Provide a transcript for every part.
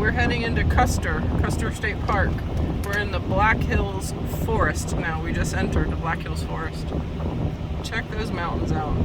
we're heading into Custer State Park. We're in the Black Hills Forest now. We just entered the Black Hills Forest. Check those mountains out.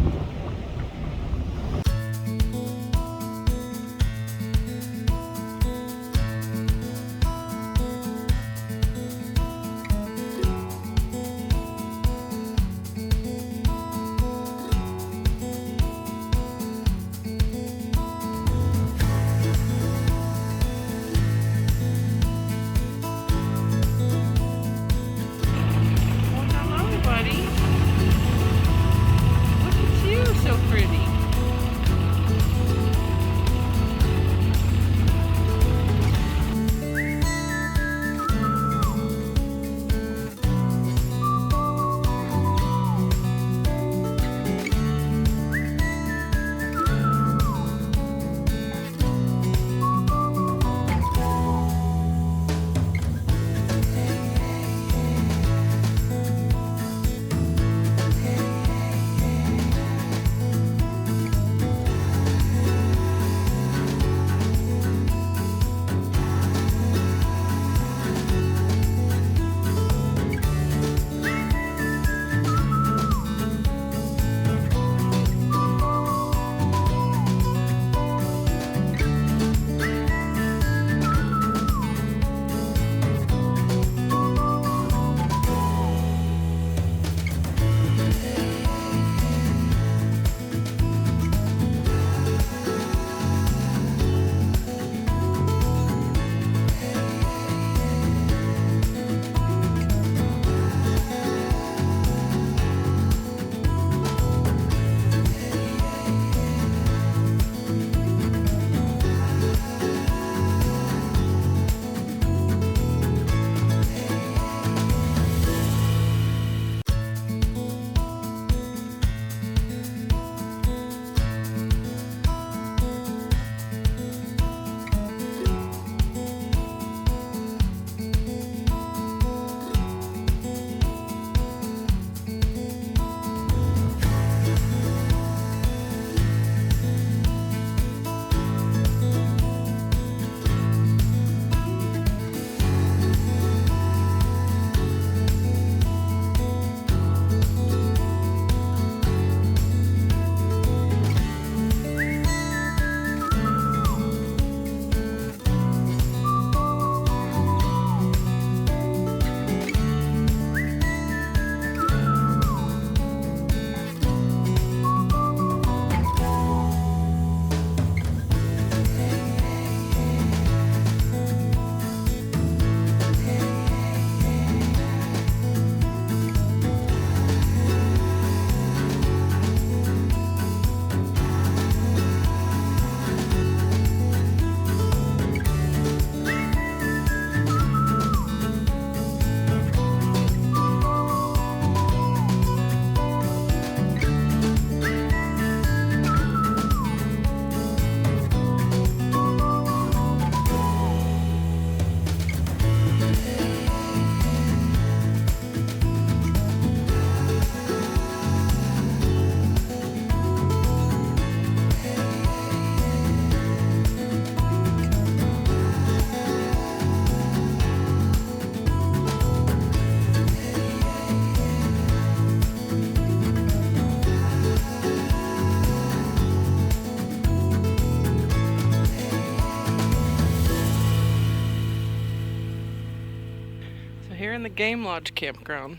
Here in the Game Lodge campground,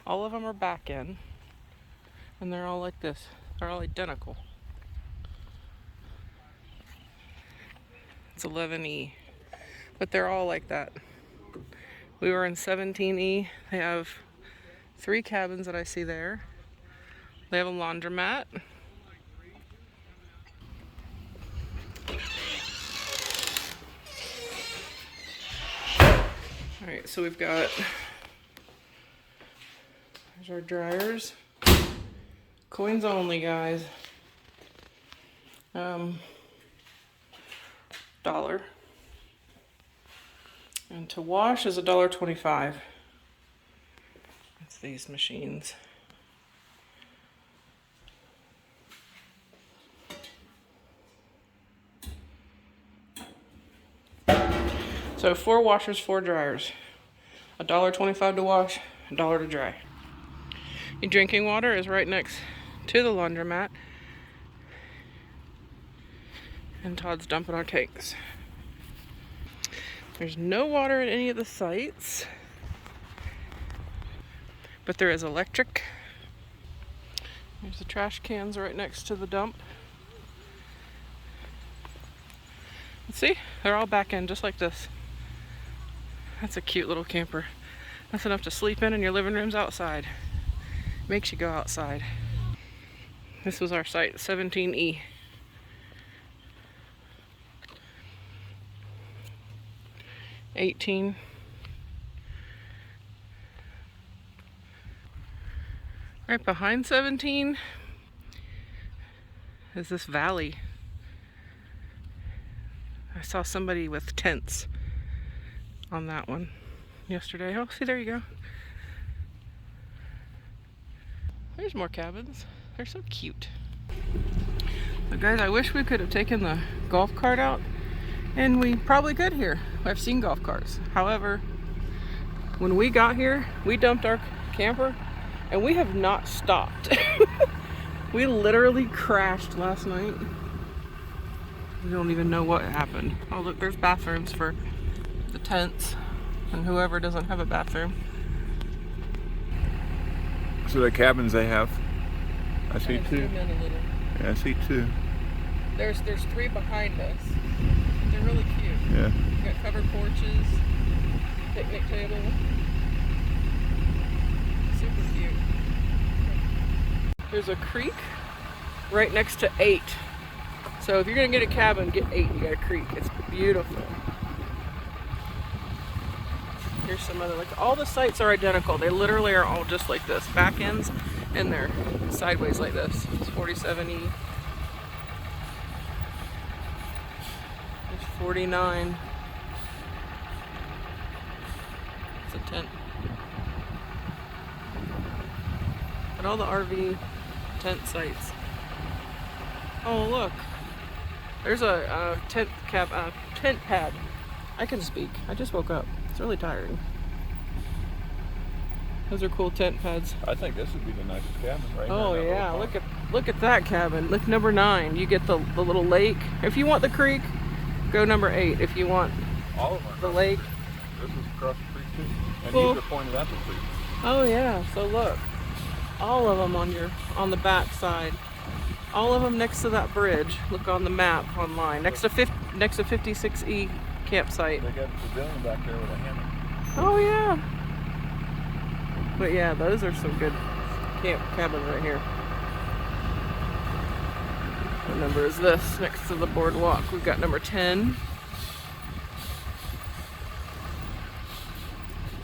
all of them are back in, and they're all like this. They're all identical. It's 11E, but they're all like that. We were in 17E. They have 3 cabins that I see there. They have a laundromat. Alright, so we've got, there's our dryers. Coins only, guys. $1. And to wash is $1.25. It's these machines. So 4 washers, 4 dryers. $1.25 to wash, $1 to dry. Your drinking water is right next to the laundromat. And Todd's dumping our tanks. There's no water at any of the sites, but there is electric. There's the trash cans right next to the dump. See, they're all back in just like this. That's a cute little camper. That's enough to sleep in, and your living room's outside. Makes you go outside. This was our site, 17E. '18. Right behind 17 is this valley. I saw somebody with tents on that one yesterday. Oh, see, there you go. There's more cabins. They're so cute. So guys, I wish we could have taken the golf cart out, and we probably could here. I've seen golf carts. However, when we got here, we dumped our camper and we have not stopped. We literally crashed last night. We don't even know what happened. Oh look, there's bathrooms for the tents and whoever doesn't have a bathroom. So the cabins they have, I see 2. Yeah, I see 2. There's 3 behind us. They're really cute. Yeah. You got covered porches, picnic table. Super cute. There's a creek right next to 8. So if you're gonna get a cabin, get 8. You got a creek. It's beautiful. Here's some other, like, all the sites are identical. They literally are all just like this. Back ends, and they're sideways like this. It's 47E. There's 49. It's a tent. But all the RV tent sites. Oh look, there's a tent pad. I can speak. I just woke up. It's really tiring. Those are cool tent pads. I think this would be the nicest cabin right here. Oh yeah, look at that cabin. Look, number 9. You get the little lake. If you want the creek, go number 8. If you want all of them the lake. This is across the creek too. And Cool. these are pointed at the creek. Oh yeah, so look. All of them on the back side. All of them next to that bridge. Look on the map online. Next to 56E campsite. They got a pavilion back there with a hammock. Oh yeah. But yeah, those are some good cabins right here. What number is this? Next to the boardwalk. We've got number 10.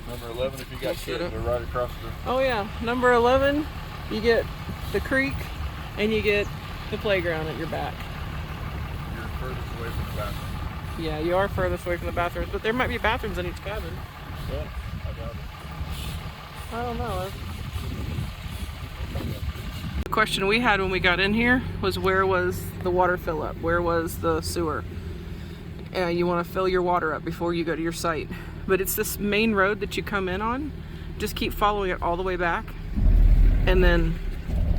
Number 11, if you got kids, they're right across the... Oh yeah, number 11, you get the creek and you get the playground at your back. You're furthest away from the bathroom. Yeah, you are furthest away from the bathrooms, but there might be bathrooms in each cabin. Yeah, I got it. I don't know. The question we had when we got in here was, where was the water fill up? Where was the sewer? You want to fill your water up before you go to your site. But it's this main road that you come in on. Just keep following it all the way back, and then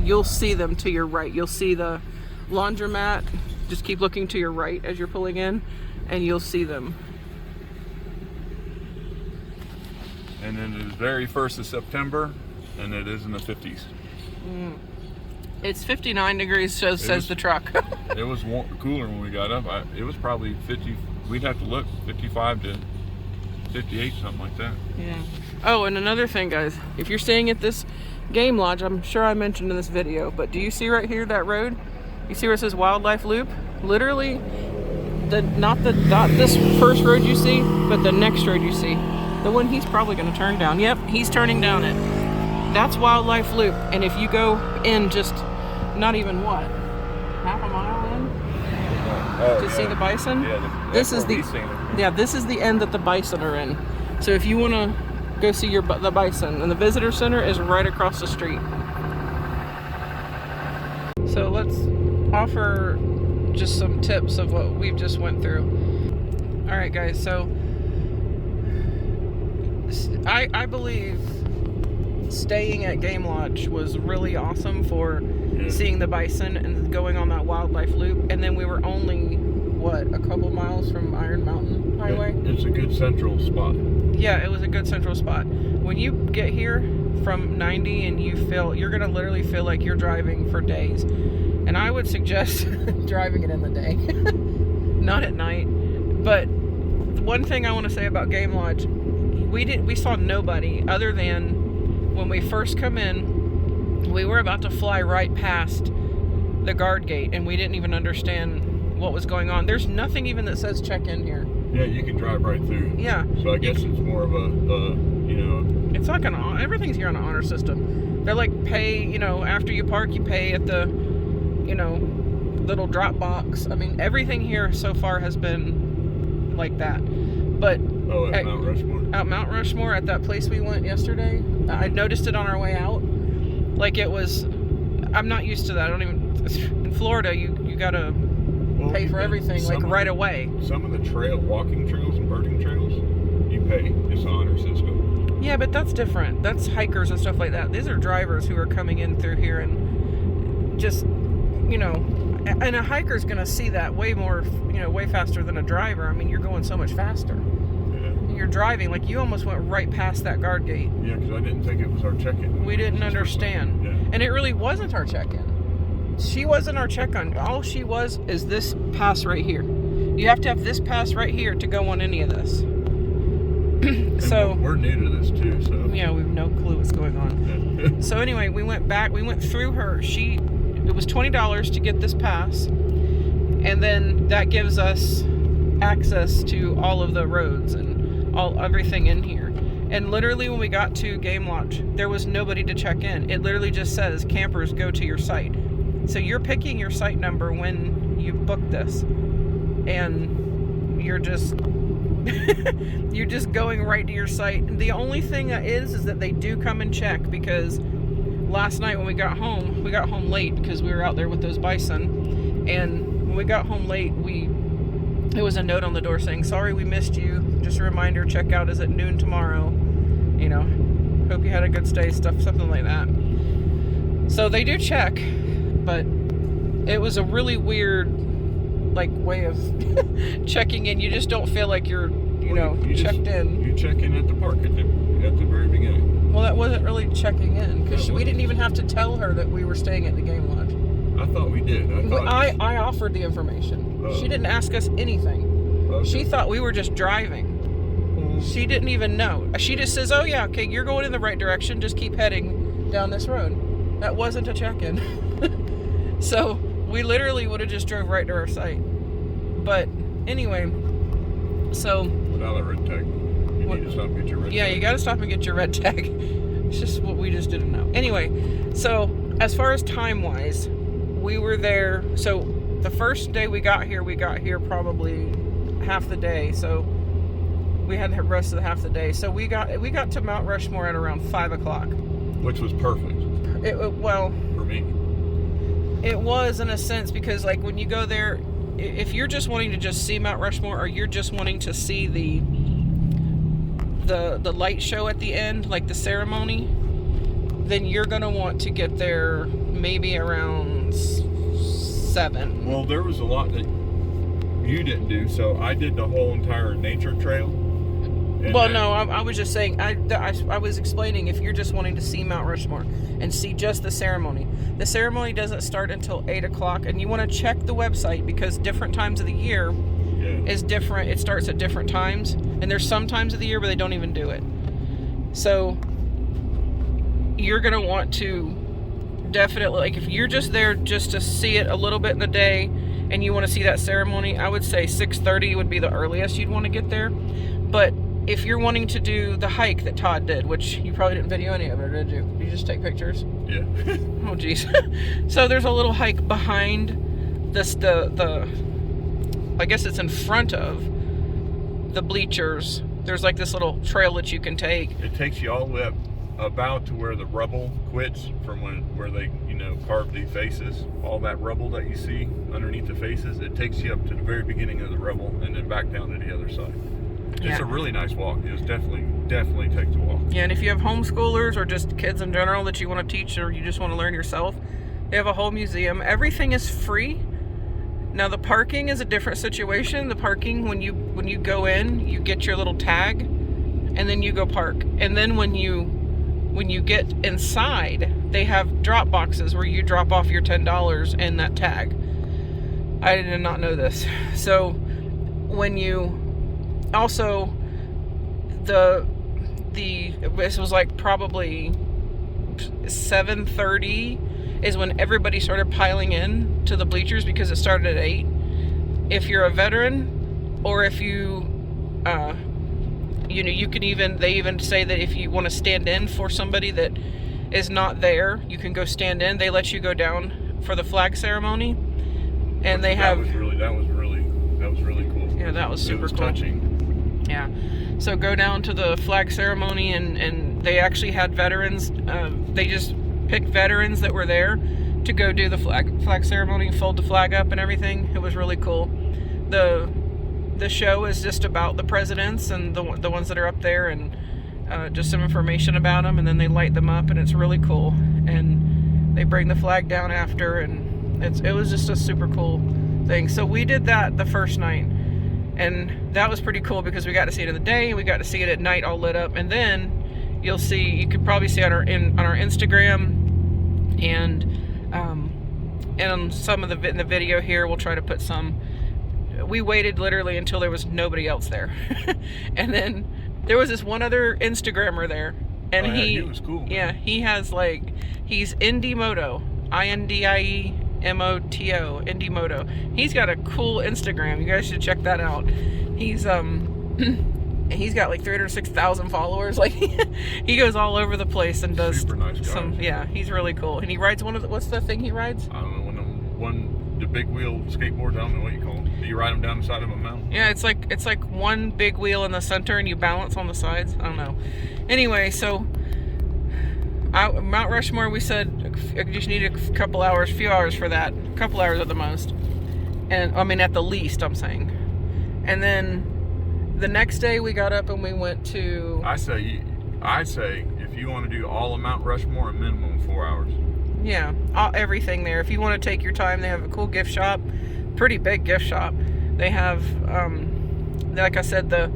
you'll see them to your right. You'll see the laundromat. Just keep looking to your right as you're pulling in, and you'll see them. And then it is very 1st of September, and it is in the 50s. It's 59 degrees, says the truck. It was cooler when we got up. It was probably 50, we'd have to look, 55 to 58, something like that. Yeah. Oh, and another thing, guys, if you're staying at this game lodge, I'm sure I mentioned in this video, but do you see right here that road? You see where it says Wildlife Loop? Literally, not this first road you see, but the next road you see. The one he's probably going to turn down. Yep, he's turning down it. That's Wildlife Loop. And if you go in just not even what, half a mile in to see the bison, this is the end that the bison are in. So if you want to go see the bison, and the visitor center is right across the street. So let's offer just some tips of what we've just went through. All right, guys. So I believe staying at Game Lodge was really awesome for seeing the bison and going on that wildlife loop. And then we were only, what, a couple miles from Iron Mountain Highway? It's a good central spot. Yeah, it was a good central spot. When you get here from 90 and you're going to literally feel like you're driving for days. And I would suggest driving it in the day, not at night. But one thing I want to say about Game Lodge, we saw nobody other than when we first come in, we were about to fly right past the guard gate and we didn't even understand what was going on. There's nothing even that says check in here. Yeah, you can drive right through. Yeah. So I guess it's more of it's like everything's here on an honor system. They're like pay, after you park, you pay at the, little drop box. I mean, everything here so far has been like that. But at Mount Rushmore? At Mount Rushmore, at that place we went yesterday, I noticed it on our way out. Like it was, I'm not used to that. I don't even, in Florida, you gotta pay for everything like right away. Some of the walking trails and birding trails, you pay. It's an honor system. Yeah, but that's different. That's hikers and stuff like that. These are drivers who are coming in through here and just, and a hiker's gonna see that way more, way faster than a driver. I mean, you're going so much faster. Yeah. You're driving, like you almost went right past that guard gate. Yeah, because I didn't think it was our check-in. We didn't understand. Yeah. And it really wasn't our check-in. She wasn't our check-in. All she was is this pass right here. You have to have this pass right here to go on any of this. So we're new to this too, so yeah, we have no clue what's going on. So anyway, we went through her. It was $20 to get this pass, and then that gives us access to all of the roads and everything in here. And literally when we got to Game Lodge, there was nobody to check in. It literally just says campers go to your site. So you're picking your site number when you book this, and you're just you're just going right to your site. The only thing that is that they do come and check, because last night when we got home late because we were out there with those bison, and when we got home late, there was a note on the door saying, sorry we missed you, just a reminder, checkout is at noon tomorrow, hope you had a good stay, something like that. So they do check, but it was a really weird way of checking in. You just don't feel like you're checked in. You check in at the park at the very beginning. Well, that wasn't really checking in, because we didn't even have to tell her that we were staying at the Game Lodge. I thought we did. I offered the information. She didn't ask us anything. Okay. She thought we were just driving. She didn't even know. She just says, oh yeah, okay, you're going in the right direction, just keep heading down this road. That wasn't a check-in. So we literally would have just drove right to our site. But anyway, so without a red tag, you need to stop and get your red tag. Yeah, you got to stop and get your red tag. It's just what we just didn't know. Anyway, so as far as time-wise, we were there. So the first day we got here probably half the day. So we had the rest of the half the day. So we got to Mount Rushmore at around 5 o'clock, which was perfect. Well, for me, it was in a sense, because when you go there, if you're just wanting to just see Mount Rushmore, or you're just wanting to see the light show at the end, like the ceremony, then you're gonna want to get there maybe around 7. Well, there was a lot that you didn't do, so I did the whole entire nature trail. Well, no, I was just saying, I was explaining, if you're just wanting to see Mount Rushmore and see just the ceremony doesn't start until 8 o'clock, and you want to check the website, because different times of the year is different. It starts at different times, and there's some times of the year where they don't even do it. So you're going to want to definitely, if you're just there just to see it a little bit in the day, and you want to see that ceremony, I would say 6:30 would be the earliest you'd want to get there. But if you're wanting to do the hike that Todd did, which you probably didn't video any of it, did you? Did you just take pictures? Yeah. Oh, geez. So there's a little hike behind this, I guess it's in front of the bleachers. There's this little trail that you can take. It takes you all the way up about to where the rubble quits from where they, carved the faces. All that rubble that you see underneath the faces, it takes you up to the very beginning of the rubble and then back down to the other side. It's a really nice walk. It's definitely take the walk. Yeah, and if you have homeschoolers or just kids in general that you want to teach or you just want to learn yourself, they have a whole museum. Everything is free. Now the parking is a different situation. The parking, when you go in, you get your little tag, and then you go park. And then when you get inside, they have drop boxes where you drop off your $10 and that tag. I did not know this. So when you also this was like probably 7:30 is when everybody started piling in to the bleachers because it started at 8. If you're a veteran, or if you you can they even say that if you want to stand in for somebody that is not there, you can go stand in. They let you go down for the flag ceremony, and that was really cool. Yeah, that was super cool. Touching. Yeah, so go down to the flag ceremony, and they actually had veterans. They just picked veterans that were there to go do the flag ceremony, fold the flag up and everything. It was really cool. The show is just about the presidents and the ones that are up there, and just some information about them, and then they light them up, and it's really cool. And they bring the flag down after, and it was just a super cool thing. So we did that the first night, and that was pretty cool because we got to see it in the day, and we got to see it at night all lit up. And then you could probably see on our Instagram, and on some of in the video here, we'll try to put some. We waited literally until there was nobody else there. And then there was this one other Instagrammer there, and he was cool. Yeah, he has he's Indiemoto, INDIEMOTO, Indiemoto. He's got a cool Instagram. You guys should check that out. He's he's got 306,000 followers. He goes all over the place and does super nice guy. Yeah, he's really cool. And he rides what's the thing he rides? I don't know, the big wheel skateboards. I don't know what you call them. Do you ride them down the side of a mountain? Yeah, it's like one big wheel in the center and you balance on the sides. I don't know. Anyway, so Mount Rushmore, we said you just need a few hours for that. A couple hours at the most. And I mean at the least, I'm saying. And then the next day we got up and we went to... I say if you want to do all of Mount Rushmore, a minimum 4 hours. Yeah, everything there. If you want to take your time, they have a cool gift shop. Pretty big gift shop. They have, like I said, the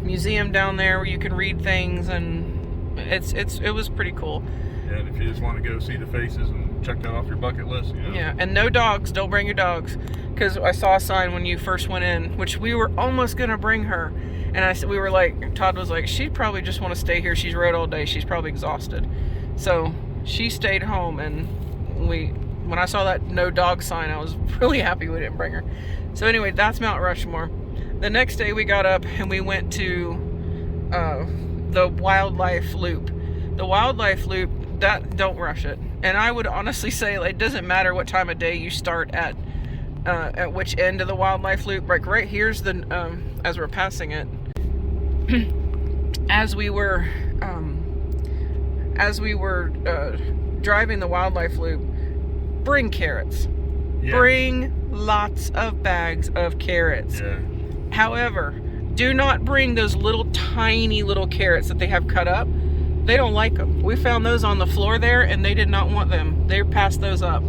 museum down there where you can read things, and it was pretty cool. Yeah, and if you just want to go see the faces and check that off your bucket list, Yeah, and no dogs. Don't bring your dogs. Because I saw a sign when you first went in, which we were almost going to bring her. And Todd was like, she'd probably just want to stay here. She's rode all day. She's probably exhausted. So she stayed home, and when I saw that no dog sign, I was really happy we didn't bring her. So anyway, that's Mount Rushmore. The next day we got up and we went to the wildlife loop. The wildlife loop, don't rush it. And I would honestly say it doesn't matter what time of day you start at which end of the wildlife loop. Like right here's the as we're passing it, as we were driving the wildlife loop, bring carrots. Yeah. Bring lots of bags of carrots. Yeah. However, do not bring those little tiny little carrots that they have cut up. They don't like them. We found those on the floor there, and they did not want them. They passed those up.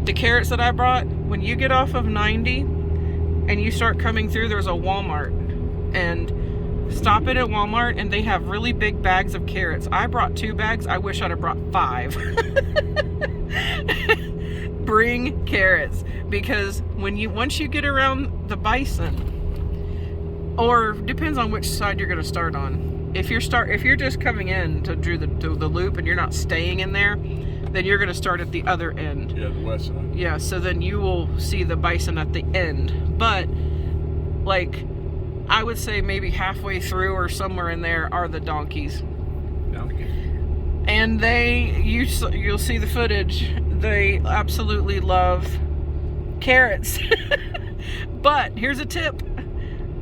The carrots that I brought, when you get off of 90 and you start coming through, there's a Walmart. And stop it at Walmart, and they have really big bags of carrots. I brought 2 bags. I wish I'd have brought 5. Bring carrots, because once you get around the bison, or depends on which side you're going to start on. If you're just coming in to do the loop and you're not staying in there, then you're going to start at the other end. Yeah, the west side. Yeah, so then you will see the bison at the end. But I would say maybe halfway through or somewhere in there are the donkeys. And you'll see the footage. They absolutely love carrots. But here's a tip.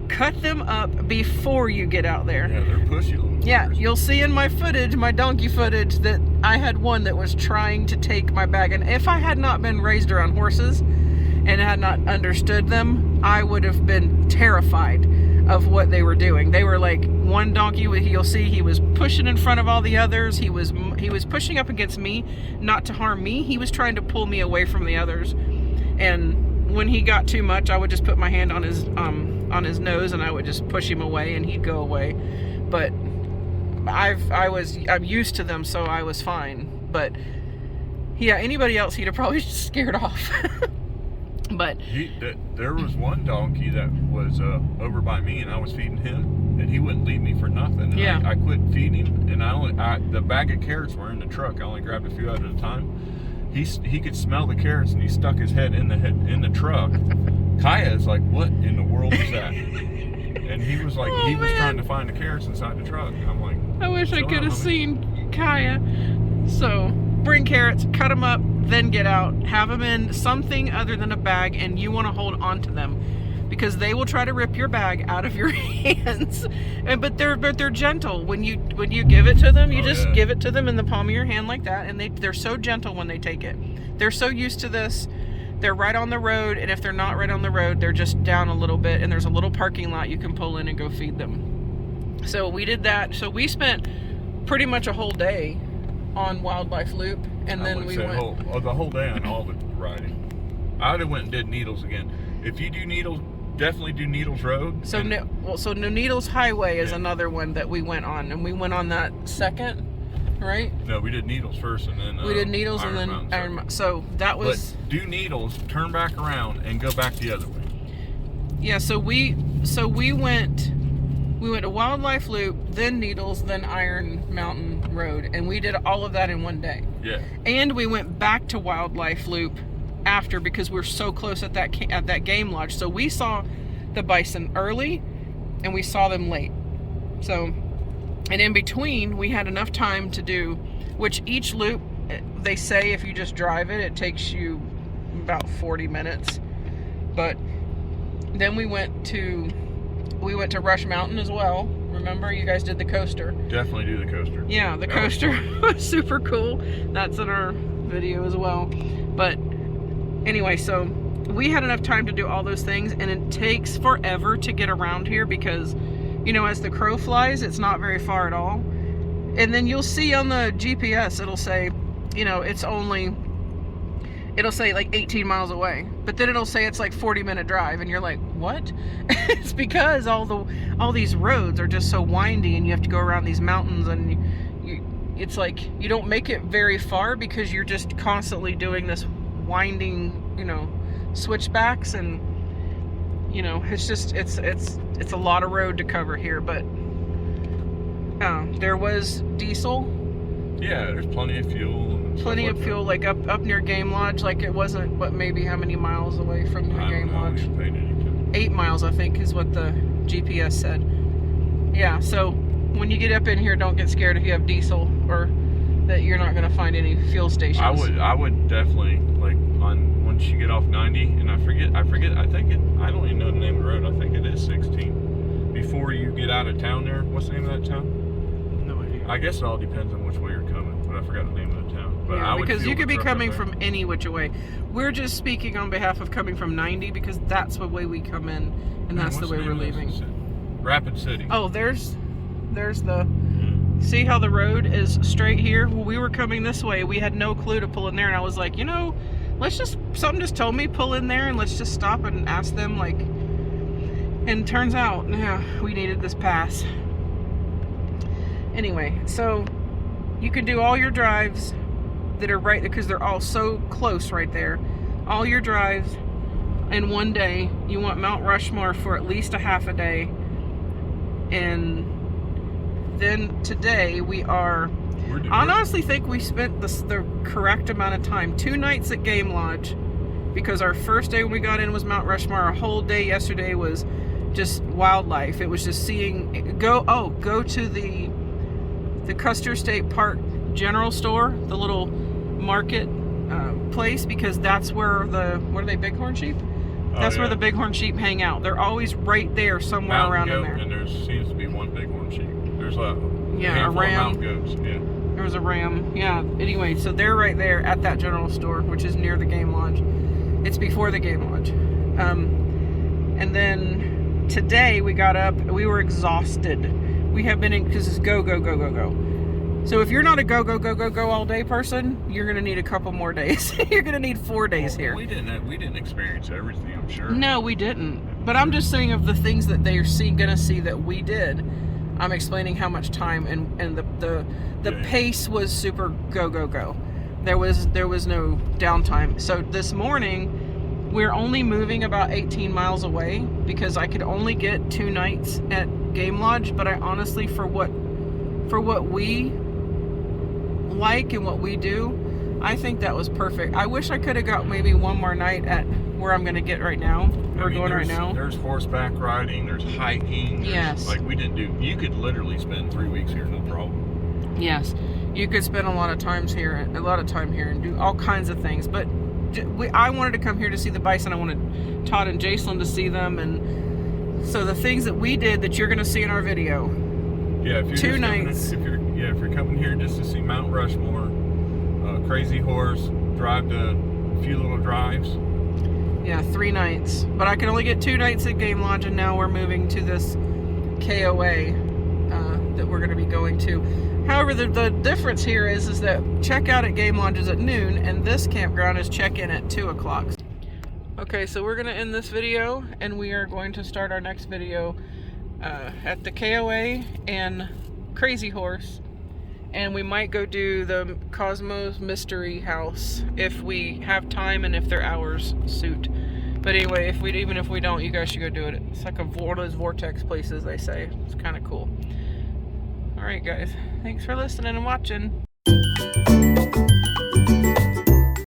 Cut them up before you get out there. Yeah, they're pushy little buggers. Yeah, you'll see in my footage, my donkey footage, that I had one that was trying to take my bag. And if I had not been raised around horses and had not understood them, I would have been terrified. of what they were doing. They were like, one donkey, you'll see he was pushing in front of all the others. He was pushing up against me, not to harm me. He was trying to pull me away from the others. And when he got too much, I would just put my hand on his nose and I would just push him away and he'd go away. But I'm used to them, so I was fine. But yeah, anybody else he'd have probably just scared off. But there was one donkey that was over by me, and I was feeding him, and he wouldn't leave me for nothing. And yeah. I quit feeding him, and the bag of carrots were in the truck. I only grabbed a few at a time. He could smell the carrots, and he stuck his head in the truck. Kaya is like, "What in the world is that?" And he was like, he was trying to find the carrots inside the truck. I'm like, I wish I could have seen Kaya. So bring carrots, cut them up, then get out. Have them in something other than a bag, and you want to hold on to them because they will try to rip your bag out of your hands. But they're gentle when you give it to them. You just give it to them in the palm of your hand like that, and they're so gentle when they take it. They're so used to this. They're right on the road, and if they're not right on the road, they're just down a little bit, and there's a little parking lot you can pull in and go feed them. So we did that. So we spent pretty much a whole day on Wildlife Loop, and then we went the whole day on all the riding. I would have went and did Needles again. If you do Needles, definitely do Needles Road. So Needles Highway is another one that we went on, and we went on that second, right? No, we did Needles first, and then we did Needles Iron and then Mountain Iron Mountain. So that was. But do Needles, turn back around, and go back the other way. Yeah. So we went. We went to Wildlife Loop, then Needles, then Iron Mountain Road, and we did all of that in one day. Yeah. And we went back to Wildlife Loop after because we're so close at that game lodge. So we saw the bison early, and we saw them late. So, and in between, we had enough time to do, which each loop, they say if you just drive it, it takes you about 40 minutes. But then we went to Rush Mountain as well. Remember, you guys did the coaster. Definitely do the coaster. Yeah, the coaster was super cool. That's in our video as well. But anyway, so we had enough time to do all those things, and it takes forever to get around here because, you know, as the crow flies, it's not very far at all. And then you'll see on the GPS, it'll say, you know, it'll say like 18 miles away, but then it'll say it's like 40-minute drive, and you're like, what? It's because all these roads are just so windy, and you have to go around these mountains, and it's like you don't make it very far because you're just constantly doing this winding, you know, switchbacks, and you know, it's just it's a lot of road to cover here. But there was diesel. Yeah, there's plenty of fuel. Plenty of fuel, like up near Game Lodge. Like it wasn't, but maybe how many miles away from the Game Lodge? 8 miles, I think, is what the GPS said. Yeah, so when you get up in here, don't get scared if you have diesel or that you're not going to find any fuel stations. I would definitely, like, once you get off 90, and I forget, I don't even know the name of the road. I think it is 16. Before you get out of town there, what's the name of that town? No idea. I guess it all depends on which way you're coming, but I forgot the name of the town. But yeah, because you could be coming from any which way. We're just speaking on behalf of coming from 90 because that's the way we come in, and that's the way we're leaving. Rapid City. Oh, there's the. See how the road is straight here? Well, we were coming this way. We had no clue to pull in there, and I was like, you know, something just told me pull in there and let's just stop and ask them, like. And turns out, yeah, we needed this pass. Anyway, so you can do all your drives that are right, because they're all so close right there. All your drives in one day. You want Mount Rushmore for at least a half a day. And then today I honestly think we spent the correct amount of time. 2 nights at Game Lodge, because our first day when we got in was Mount Rushmore. Our whole day yesterday was just wildlife. It was just seeing, go to the Custer State Park general store, the little market place, because that's where what are they, bighorn sheep? That's where the bighorn sheep hang out. They're always right there somewhere around in there. And there seems to be one bighorn sheep. There's a ram. Mountain goats. Yeah. There was a ram. Yeah. Anyway, so they're right there at that general store, which is near the Game Lodge. It's before the Game Lodge. And then today we got up, we were exhausted. We have been in, because it's go, go, go, go, go. So if you're not a go, go, go, go, go all day person, you're going to need a couple more days. You're going to need 4 days here. We didn't experience everything, I'm sure. No, we didn't. But I'm just saying of the things that they're going to see that we did. I'm explaining how much time and the pace was super go, go, go. There was no downtime. So this morning, we're only moving about 18 miles away because I could only get 2 nights at Game Lodge. But I honestly, for what we like and what we do, I think that was perfect. I wish I could have got maybe 1 more night at where I'm going to get right now. We're going right now. There's horseback riding, there's hiking. Yes. Like you could literally spend 3 weeks here, no problem. Yes. You could spend a lot of time here and do all kinds of things. But I wanted to come here to see the bison. I wanted Todd and Jason to see them. And so the things that we did that you're going to see in our video. Yeah, if you're 2 nights. If you're coming here just to see Mount Rushmore, Crazy Horse, drive to a few little drives. Yeah, 3 nights. But I can only get 2 nights at Game Lodge, and now we're moving to this KOA that we're going to be going to. However, the difference here is that checkout at Game Lodge is at noon, and this campground is check-in at 2 o'clock. Okay, so we're going to end this video, and we are going to start our next video at the KOA and Crazy Horse. And we might go do the Cosmos Mystery House if we have time and if their hours suit. But anyway, even if we don't, you guys should go do it. It's like one of those vortex places, they say. It's kind of cool. Alright guys, thanks for listening and watching.